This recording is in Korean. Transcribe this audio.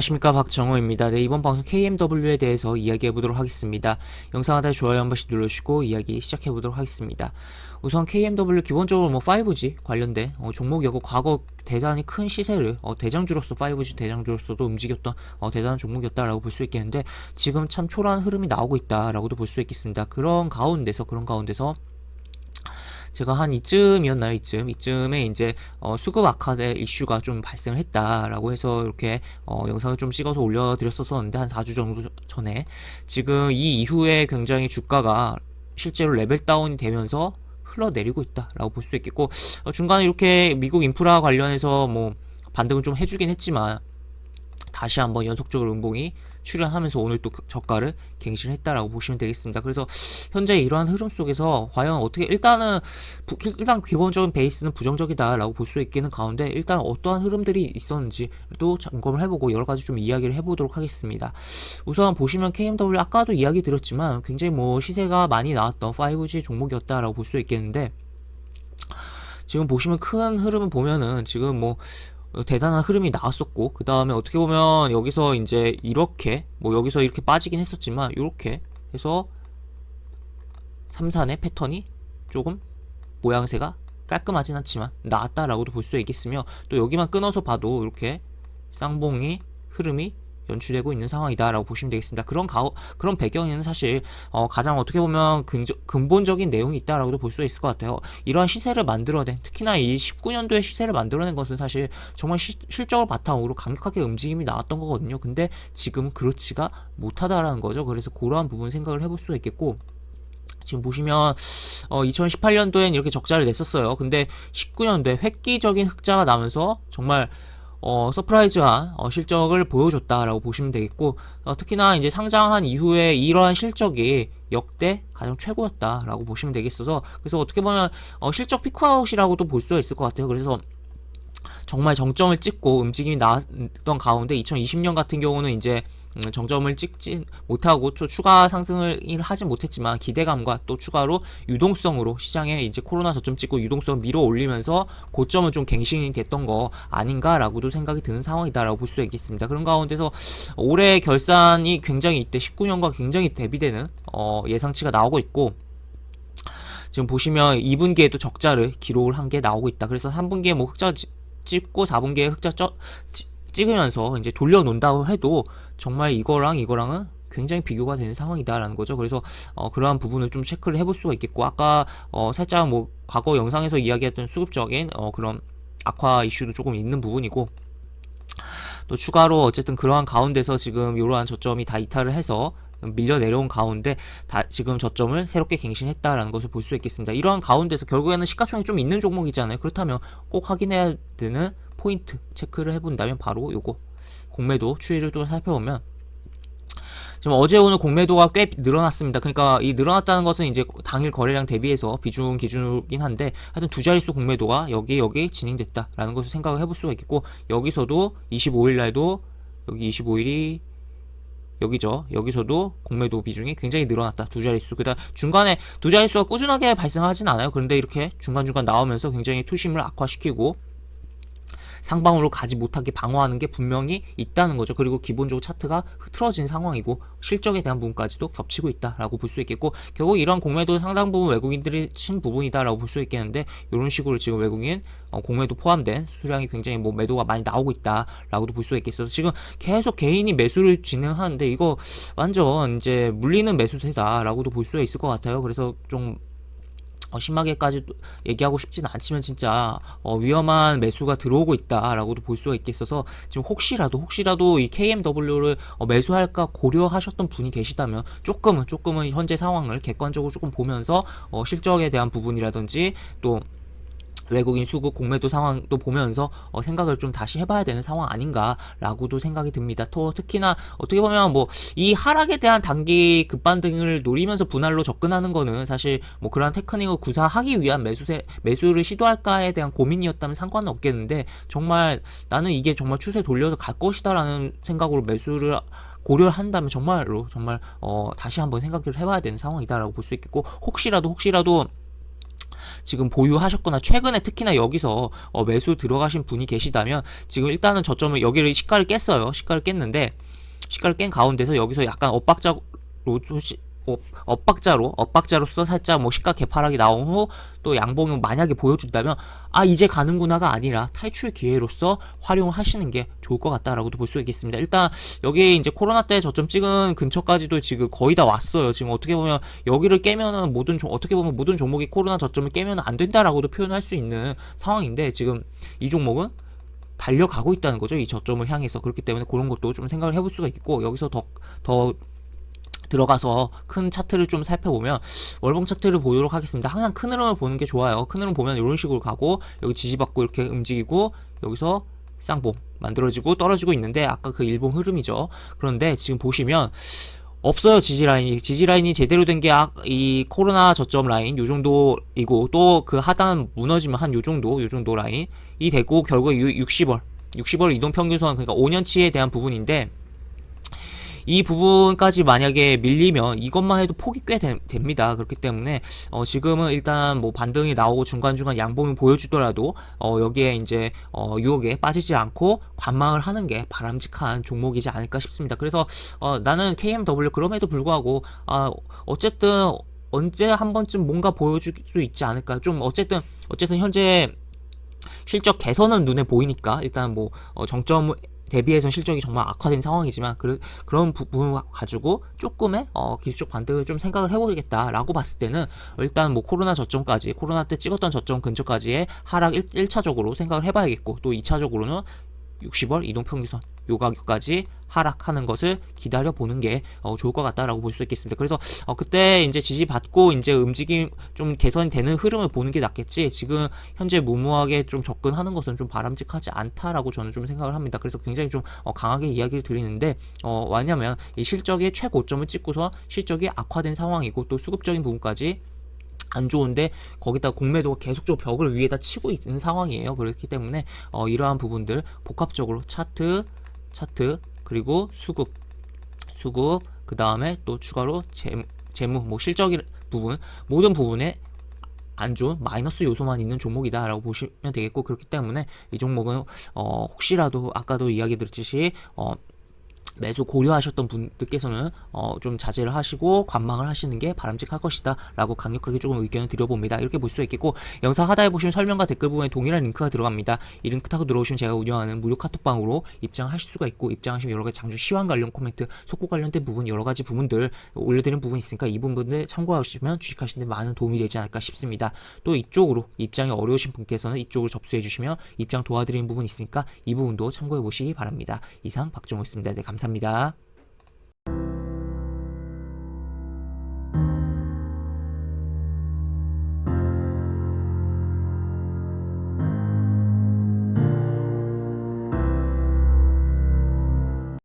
안녕하십니까, 박정호입니다. 네, 이번 방송 KMW에 대해서 이야기해보도록 하겠습니다. 영상 하단에 좋아요 한 번씩 눌러주시고 이야기 시작해보도록 하겠습니다. 우선 KMW 기본적으로 5G 관련된 종목이었고, 과거 대단히 큰 시세를 대장주로서 5G 대장주로서도 움직였던 대단한 종목이었다라고 볼 수 있겠는데, 지금 참 초라한 흐름이 나오고 있다라고도 볼 수 있겠습니다. 그런 가운데서 제가 한 이쯤이었나요? 이쯤에 이제 수급 악화의 이슈가 좀 발생을 했다라고 해서 이렇게 영상을 좀 찍어서 올려드렸었는데, 한 4주 정도 전에. 지금 이 이후에 굉장히 주가가 실제로 레벨 다운이 되면서 흘러내리고 있다라고 볼 수 있겠고, 중간에 이렇게 미국 인프라 관련해서 뭐 반등을 좀 해주긴 했지만, 다시 한번 연속적으로 음봉이 출현하면서 오늘 또 저가를 갱신했다라고 보시면 되겠습니다. 그래서 현재 이러한 흐름 속에서 과연 어떻게, 일단 기본적인 베이스는 부정적이다라고 볼 수 있기는 가운데, 일단 어떠한 흐름들이 있었는지도 점검을 해보고 여러 가지 좀 이야기를 해보도록 하겠습니다. 우선 보시면 KMW 아까도 이야기 드렸지만 굉장히 시세가 많이 나왔던 5G 종목이었다라고 볼 수 있겠는데, 지금 보시면 큰 흐름을 보면은 지금 대단한 흐름이 나왔었고, 그 다음에 어떻게 보면 여기서 이제 이렇게 여기서 이렇게 빠지긴 했었지만, 이렇게 해서 3산의 패턴이 조금 모양새가 깔끔하진 않지만 나왔다라고도 볼 수 있겠으며, 또 여기만 끊어서 봐도 이렇게 쌍봉이 흐름이 연출되고 있는 상황이다라고 보시면 되겠습니다. 그런 배경에는 사실 가장 어떻게 보면 근본적인 내용이 있다라고도 볼 수 있을 것 같아요. 이러한 시세를 만들어낸, 특히나 이 19년도에 시세를 만들어낸 것은 사실 정말 실적을 바탕으로 강력하게 움직임이 나왔던 거거든요. 근데 지금은 그렇지가 못하다라는 거죠. 그래서 그러한 부분 생각을 해볼 수 있겠고, 지금 보시면 2018년도엔 이렇게 적자를 냈었어요. 근데 19년도에 획기적인 흑자가 나면서 정말 서프라이즈한 실적을 보여줬다라고 보시면 되겠고, 특히나 이제 상장한 이후에 이러한 실적이 역대 가장 최고였다라고 보시면 되겠어서, 그래서 어떻게 보면 실적 피크아웃이라고도 볼 수 있을 것 같아요. 그래서 정말 정점을 찍고 움직임이 나왔던 가운데, 2020년 같은 경우는 이제 정점을 찍지 못하고 또 추가 상승을 하진 못했지만, 기대감과 또 추가로 유동성으로 시장에 이제 코로나 저점 찍고 유동성 밀어 올리면서 고점은 좀 갱신이 됐던 거 아닌가라고도 생각이 드는 상황이다라고 볼 수 있겠습니다. 그런 가운데서 올해 결산이 굉장히 이때 19년과 굉장히 대비되는 예상치가 나오고 있고, 지금 보시면 2분기에도 적자를 기록을 한 게 나오고 있다. 그래서 3분기에 흑자 찍고 4분기에 흑자 찍으면서 이제 돌려놓는다고 해도 정말 이거랑은 굉장히 비교가 되는 상황이다라는 거죠. 그래서 그러한 부분을 좀 체크를 해볼 수가 있겠고, 아까 살짝 과거 영상에서 이야기했던 수급적인 그런 악화 이슈도 조금 있는 부분이고, 또 추가로 어쨌든 그러한 가운데서 지금 이러한 저점이 다 이탈을 해서 밀려 내려온 가운데 지금 저점을 새롭게 갱신했다라는 것을 볼 수 있겠습니다. 이러한 가운데서 결국에는 시가총액이 좀 있는 종목이잖아요. 그렇다면 꼭 확인해야 되는 포인트 체크를 해본다면 바로 요거 공매도 추이를 또 살펴보면, 지금 어제 오늘 공매도가 꽤 늘어났습니다. 그러니까 이 늘어났다는 것은 이제 당일 거래량 대비해서 비중 기준이긴 한데, 하여튼 두 자릿수 공매도가 여기 진행됐다라는 것을 생각을 해볼 수가 있겠고, 여기서도 25일 날도 여기 25일이 여기죠. 여기서도 공매도 비중이 굉장히 늘어났다. 두 자릿수. 그다음 중간에 두 자릿수가 꾸준하게 발생하진 않아요. 그런데 이렇게 중간중간 나오면서 굉장히 투심을 악화시키고 상방으로 가지 못하게 방어하는 게 분명히 있다는 거죠. 그리고 기본적으로 차트가 흐트러진 상황이고 실적에 대한 부분까지도 겹치고 있다라고 볼 수 있겠고, 결국 이런 공매도 상당 부분 외국인들이 친 부분이다라고 볼 수 있겠는데, 이런 식으로 지금 외국인 공매도 포함된 수량이 굉장히 매도가 많이 나오고 있다라고도 볼 수 있겠어서, 지금 계속 개인이 매수를 진행하는데 이거 완전 이제 물리는 매수세다라고도 볼 수 있을 것 같아요. 그래서 좀 심하게까지 얘기하고 싶진 않지만 진짜 위험한 매수가 들어오고 있다라고도 볼 수가 있겠어서, 지금 혹시라도 이 KMW를 매수할까 고려하셨던 분이 계시다면 조금은 현재 상황을 객관적으로 조금 보면서 실적에 대한 부분이라든지 또 외국인 수급 공매도 상황도 보면서 생각을 좀 다시 해봐야 되는 상황 아닌가라고도 생각이 듭니다. 특히나 어떻게 보면 이 하락에 대한 단기 급반등을 노리면서 분할로 접근하는 거는 사실 그러한 테크닉을 구사하기 위한 매수를 시도할까에 대한 고민이었다면 상관은 없겠는데, 정말 나는 이게 정말 추세 돌려서 갈 것이다라는 생각으로 매수를 고려를 한다면 정말 다시 한번 생각을 해봐야 되는 상황이다라고 볼 수 있겠고, 혹시라도 지금 보유하셨거나 최근에 특히나 여기서 매수 들어가신 분이 계시다면 지금 일단은 저점을 여기를 시가를 깼어요. 시가를 깼는데 시가를 깬 가운데서 여기서 약간 엇박자로서 살짝 뭐 시가 개파락이 나온 후 또 양봉을 만약에 보여준다면 이제 가는구나가 아니라 탈출 기회로서 활용하시는 게 좋을 것 같다라고도 볼 수 있겠습니다. 일단 여기 이제 코로나 때 저점 찍은 근처까지도 지금 거의 다 왔어요. 지금 어떻게 보면 여기를 깨면은 어떻게 보면 모든 종목이 코로나 저점을 깨면 안 된다라고도 표현할 수 있는 상황인데 지금 이 종목은 달려가고 있다는 거죠. 이 저점을 향해서. 그렇기 때문에 그런 것도 좀 생각을 해볼 수가 있고, 여기서 더 들어가서 큰 차트를 좀 살펴보면 월봉 차트를 보도록 하겠습니다. 항상 큰 흐름을 보는 게 좋아요. 큰 흐름 보면 이런 식으로 가고 여기 지지받고 이렇게 움직이고 여기서 쌍봉 만들어지고 떨어지고 있는데 아까 그 일봉 흐름이죠. 그런데 지금 보시면 없어요. 지지라인이 제대로 된 게 이 코로나 저점 라인 요 정도이고 또 그 하단 무너지면 한 요 정도 라인이 되고 결국에 60월 이동평균선, 그러니까 5년치에 대한 부분인데 이 부분까지 만약에 밀리면 이것만 해도 폭이 꽤 됩니다. 그렇기 때문에 지금은 일단 뭐 반등이 나오고 중간중간 양봉을 보여주더라도 여기에 이제 유혹에 빠지지 않고 관망을 하는 게 바람직한 종목이지 않을까 싶습니다. 그래서 나는 KMW 그럼에도 불구하고 어쨌든 언제 한 번쯤 뭔가 보여줄 수 있지 않을까. 좀 어쨌든 현재 실적 개선은 눈에 보이니까 일단 뭐 정점 대비해서 실적이 정말 악화된 상황이지만 그런 부분을 가지고 조금의 기술적 반등을 좀 생각을 해보겠다라고 봤을 때는 일단 뭐 코로나 때 찍었던 저점 근처까지의 하락 1차적으로 생각을 해봐야겠고, 또 2차적으로는 60월 이동평균선 요 가격까지 하락하는 것을 기다려보는 게 좋을 것 같다라고 볼 수 있겠습니다. 그래서 그때 이제 지지받고 이제 움직임 좀 개선이 되는 흐름을 보는 게 낫겠지, 지금 현재 무모하게 좀 접근하는 것은 좀 바람직하지 않다라고 저는 좀 생각을 합니다. 그래서 굉장히 좀 강하게 이야기를 드리는데 왜냐면 이 실적의 최고점을 찍고서 실적이 악화된 상황이고 또 수급적인 부분까지 안 좋은데 거기다 공매도가 계속적으로 벽을 위에다 치고 있는 상황이에요. 그렇기 때문에 이러한 부분들 복합적으로 차트 그리고 수급 그 다음에 또 추가로 재무 뭐 실적의 부분, 모든 부분에 안 좋은 마이너스 요소만 있는 종목이다 라고 보시면 되겠고, 그렇기 때문에 이 종목은 혹시라도 아까도 이야기 드렸듯이 매수 고려하셨던 분들께서는 좀 자제를 하시고 관망을 하시는 게 바람직할 것이다 라고 강력하게 조금 의견을 드려봅니다. 이렇게 볼 수 있겠고, 영상 하단에 보시면 설명과 댓글 부분에 동일한 링크가 들어갑니다. 이 링크 타고 들어오시면 제가 운영하는 무료 카톡방으로 입장하실 수가 있고, 입장하시면 여러가지 장주 시황 관련 코멘트, 속보 관련된 부분 여러가지 부분들 올려드리는 부분이 있으니까 이 부분들 참고하시면 주식하시는 데 많은 도움이 되지 않을까 싶습니다. 또 이쪽으로 입장이 어려우신 분께서는 이쪽으로 접수해 주시면 입장 도와드리는 부분이 있으니까 이 부분도 참고해 보시기 바랍니다. 이상 박정호였습니다. 네, 감사합니다.